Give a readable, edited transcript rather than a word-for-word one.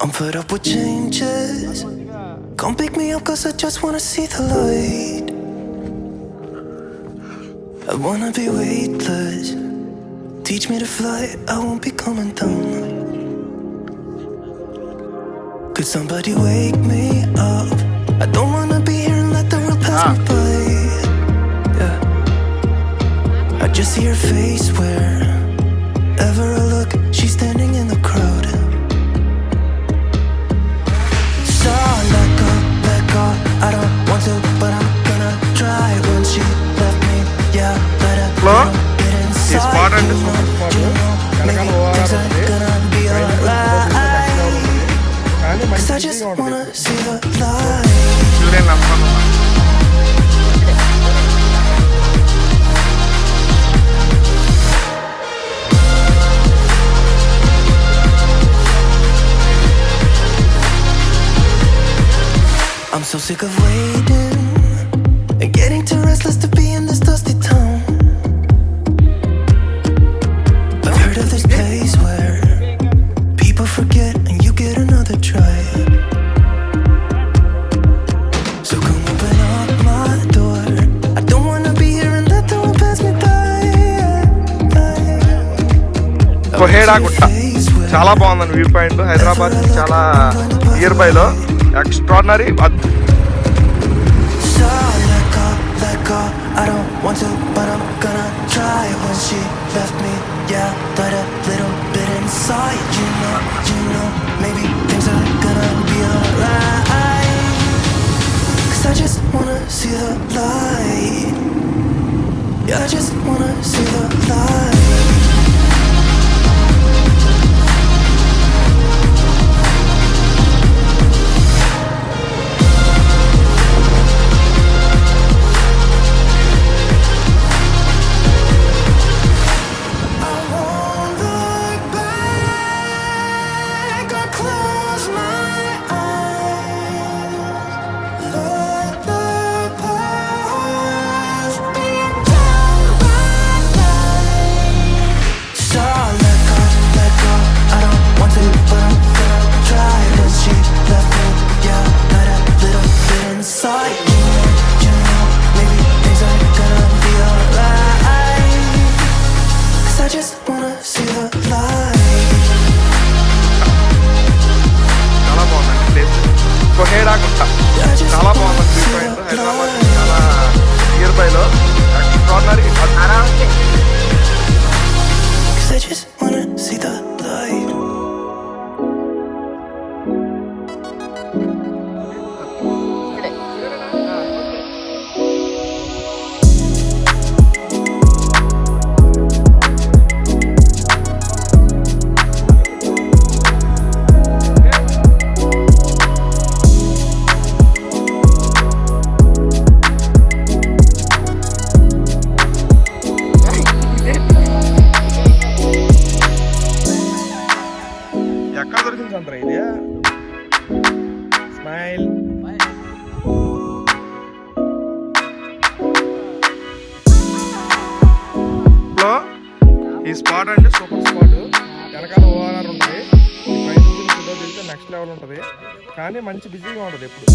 I'm fed up with changes. Come pick me up cause I just wanna see the light. I wanna be weightless. Teach me to fly, I won't be coming down. Could somebody wake me up? I don't wanna be here and let the world pass me by. Yeah, I just see her face wherever I look. She's standing in the crowd. So let go, I don't want to, but I'm gonna try. When she left me, yeah, let her get inside. You know, maybe things are gonna be alright. Cause I just wanna see the light. I'm so sick of waiting and getting too restless to be in this dusty town. I've heard of this place where people forget and you get another try. So come open up my door. I don't wanna be here and let the world pass me by. Koheda gutta chala bagundi viewpoint Hyderabad chala nearby lo extraordinary. So let go, I don't want to, but I'm gonna try. When she left me, yeah, but a little bit inside. You know, maybe things are gonna be alright. Cause I just wanna see the light. Yeah, I just wanna see the light. Kohedah gutta chala bagundi viewpoint Hyderabad chala nearby lo extraordinary. Cause I just wanna see the light. ఎక్కడ దొరికింది సంతరా ఇది smile. లో ఈ spot అంటే super spot. వెనకాల ORR ఉంటుంది. పైన దిగితే నెక్స్ట్ లెవెల్ ఉంటుంది. కానీ మంచి బిజీగా ఉంటుంది ఎప్పుడు.